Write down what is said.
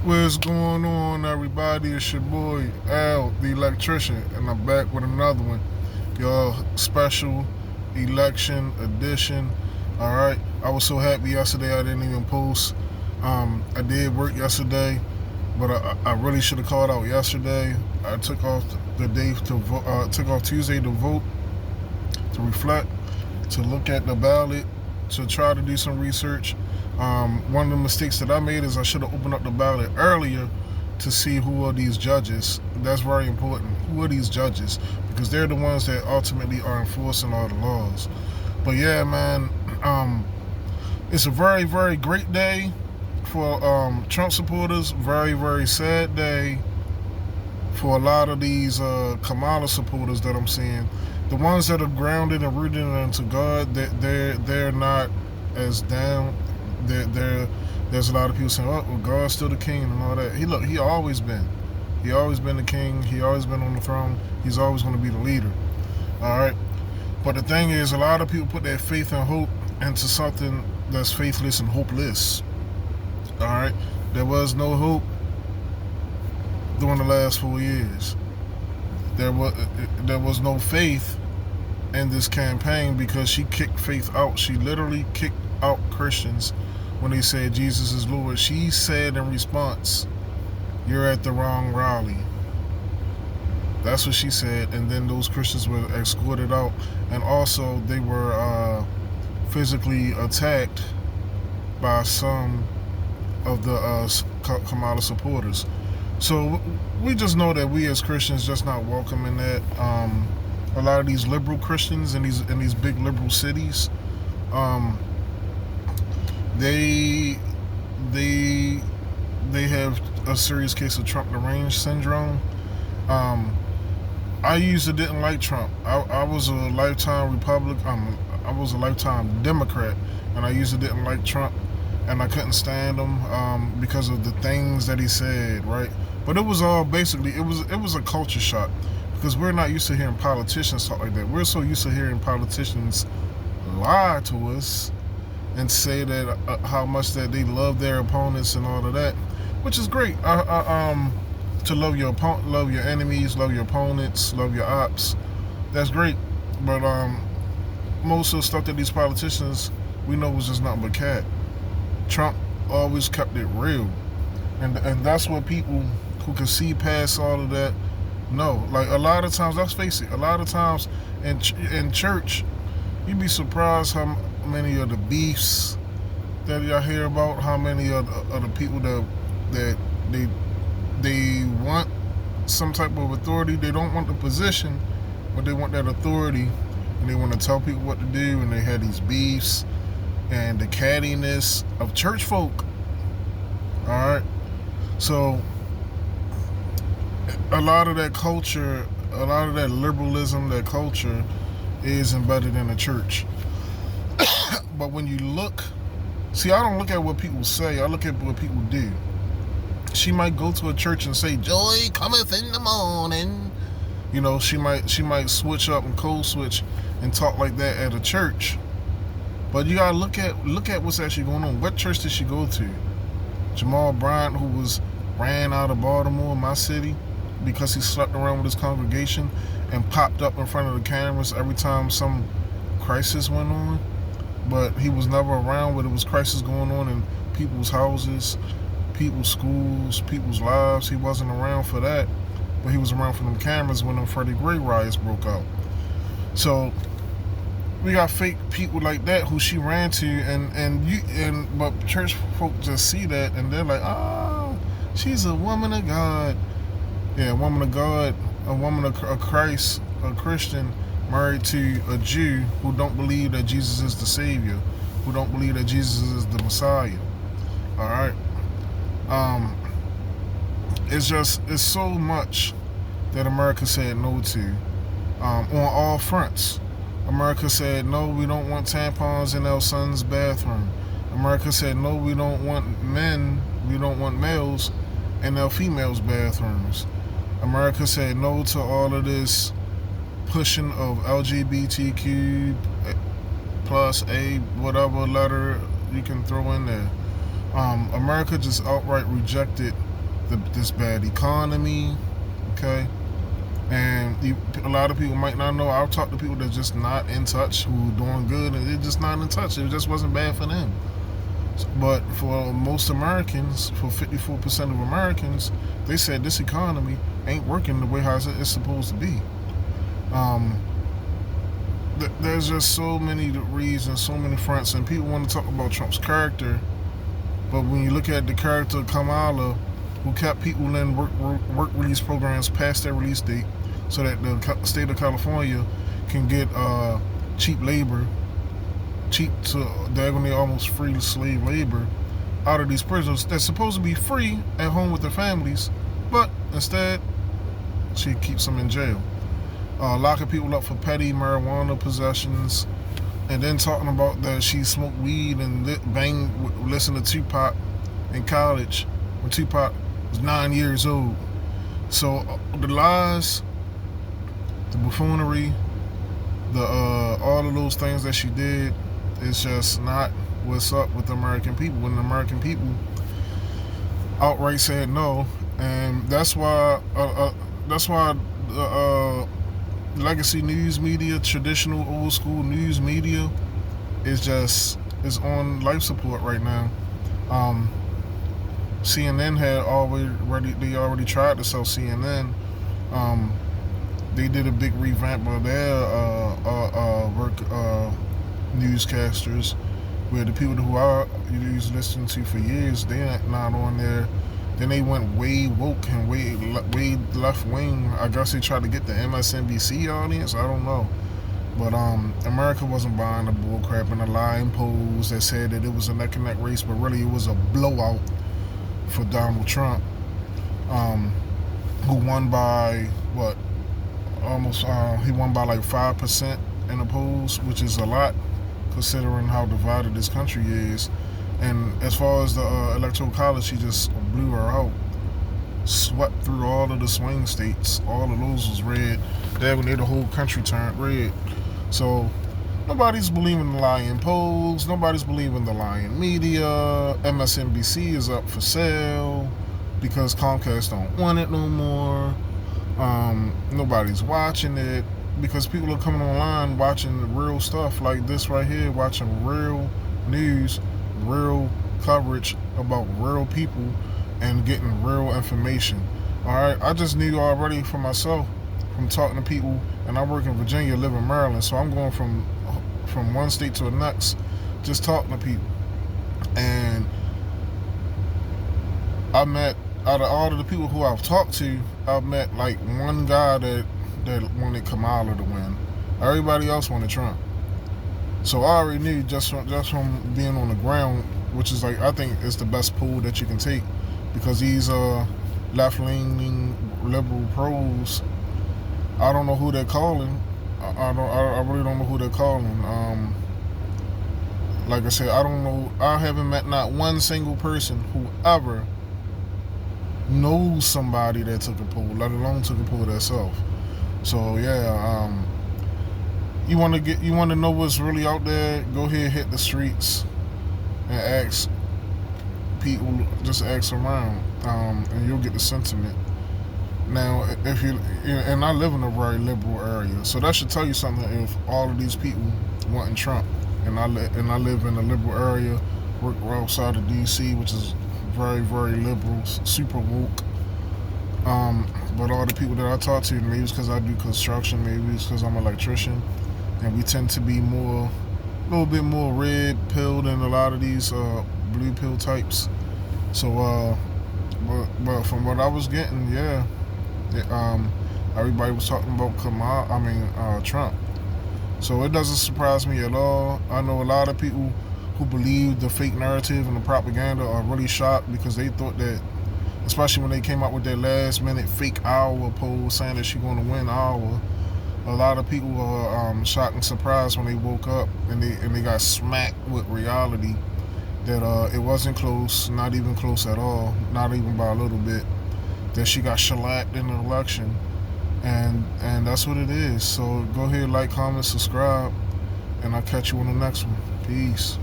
What's going on, everybody? It's your boy Al, the electrician, and I'm back with another one. Y'all, special election edition. All right, I was so happy yesterday I didn't even post. I did work yesterday, but I really should have called out yesterday. I took off the day to vote. Took off Tuesday to vote, to reflect, to look at the ballot, to try to do some research. One of the mistakes that I made is I should have opened up the ballot earlier to see who are these judges. That's very important. Who are these judges? Because they're the ones that ultimately are enforcing all the laws. But yeah, man, it's a very, very great day for Trump supporters. Very, very sad day for a lot of these Kamala supporters that I'm seeing. The ones that are grounded and rooted into God, they're not as down. There's a lot of people saying, "Oh, well, God's still the king" and all that. He always been. He always been the king. He always been on the throne. He's always going to be the leader. All right. But the thing is, a lot of people put their faith and hope into something that's faithless and hopeless. All right. There was no hope during the last 4 years. There was no faith in this campaign because she kicked faith out. She literally kicked out Christians when they said Jesus is Lord. She said in response, "You're at the wrong rally." That's what she said, and then those Christians were escorted out, and also they were physically attacked by some of the Kamala supporters. So we just know that we as Christians just not welcome in that. A lot of these liberal Christians in these big liberal cities, they have a serious case of Trump deranged syndrome. I usually didn't like Trump. I was a lifetime Republican. I was a lifetime Democrat, and I usually didn't like Trump, and I couldn't stand him because of the things that he said, right? But it was all basically it was a culture shock because we're not used to hearing politicians talk like that. We're so used to hearing politicians lie to us and say that how much that they love their opponents and all of that, which is great. To love your opponent, love your enemies, love your opponents, love your ops. That's great. But most of the stuff that these politicians we know was just nothing but cat. Trump always kept it real, and that's what people who can see past all of that know. Like a lot of times, let's face it, a lot of times in church, you'd be surprised how many of the beefs that y'all hear about, how many of the people that they want some type of authority. They don't want the position, but they want that authority, and they want to tell people what to do. And they had these beefs and the cattiness of church folk. All right, so a lot of that culture, a lot of that liberalism, that culture is embedded in the church. But when you look, see, I don't look at what people say, I look at what people do. She might go to a church and say, "Joy cometh in the morning." You know, she might switch up and code switch and talk like that at a church. But you gotta look at what's actually going on. What church did she go to? Jamal Bryant, who was ran out of Baltimore, my city, because he slept around with his congregation and popped up in front of the cameras every time some crisis went on. But he was never around when there was crisis going on in people's houses, people's schools, people's lives. He wasn't around for that, but he was around for them cameras when them Freddie Gray riots broke out. So we got fake people like that who she ran to, but church folk just see that and they're like, "Oh, she's a woman of God." Yeah, a woman of God, a woman of Christ, a Christian married to a Jew who don't believe that Jesus is the Savior, who don't believe that Jesus is the Messiah. All right. It's so much that America said no to on all fronts. America said, "No, we don't want tampons in our son's bathroom." America said, "No, we don't want males in our females' bathrooms." America said no to all of this pushing of LGBTQ plus a whatever letter you can throw in there. America just outright rejected this bad economy, okay? And a lot of people might not know. I've talked to people that's just not in touch, who are doing good, and they're just not in touch. It just wasn't bad for them. But for most Americans, for 54% of Americans, they said this economy ain't working the way how it's supposed to be. There's just so many reasons, so many fronts, and people want to talk about Trump's character. But when you look at the character of Kamala, who kept people in work release programs past their release date, so that the state of California can get cheap labor, cheap to diagonally almost free slave labor out of these prisons that's supposed to be free at home with their families, but instead she keeps them in jail, locking people up for petty marijuana possessions, and then talking about that she smoked weed and listen to Tupac in college when Tupac was 9 years old. So the lies, the buffoonery, all of those things that she did is just not what's up with the American people. When the American people outright said no, and that's why legacy news media, traditional old school news media, is on life support right now. CNN had already tried to sell CNN. They did a big revamp of their newscasters, where the people who I used to listen to for years, they're not on there. Then they went way woke and way left wing. I guess they tried to get the MSNBC audience. I don't know. But America wasn't buying the bullcrap and the lying polls that said that it was a neck and neck race, but really it was a blowout for Donald Trump, who won by what? He won by like 5% in the polls, which is a lot considering how divided this country is. And as far as the electoral college, he just blew her out, swept through all of the swing states. All of those was red. That when the whole country turned red. So nobody's believing the lying polls. Nobody's believing the lying media. MSNBC is up for sale because Comcast don't want it no more. Nobody's watching it because people are coming online watching real stuff like this right here, watching real news, real coverage about real people, and getting real information. Alright, I just knew already for myself from talking to people, and I work in Virginia, live in Maryland, so I'm going from one state to the next, just talking to people. And I met, out of all of the people who I've talked to, I've met like one guy that wanted Kamala to win. Everybody else wanted Trump. So I already knew just from being on the ground, which is like, I think it's the best poll that you can take, because these left-leaning liberal pros, I don't know who they're calling. I really don't know who they're calling. Like I said, I don't know. I haven't met not one single person who ever knows somebody that took a poll, let alone took a poll themselves. So yeah, you want to know what's really out there? Go ahead, hit the streets and ask people. Just ask around, and you'll get the sentiment. Now, and I live in a very liberal area, so that should tell you something. If all of these people wanting Trump, and I live in a liberal area, work outside of D.C., which is very, very liberal, super woke. But all the people that I talk to, maybe it's because I do construction, maybe it's because I'm an electrician, and we tend to be a little bit more red pilled than a lot of these blue pill types. So, but from what I was getting, yeah, everybody was talking about Trump. So it doesn't surprise me at all. I know a lot of people who believe the fake narrative and the propaganda are really shocked, because they thought that, especially when they came out with their last minute fake Iowa poll saying that she's going to win Iowa, a lot of people were shocked and surprised when they woke up and they got smacked with reality that it wasn't close, not even close at all, not even by a little bit, that she got shellacked in the election. And that's what it is. So go ahead, like, comment, subscribe, and I'll catch you on the next one. Peace.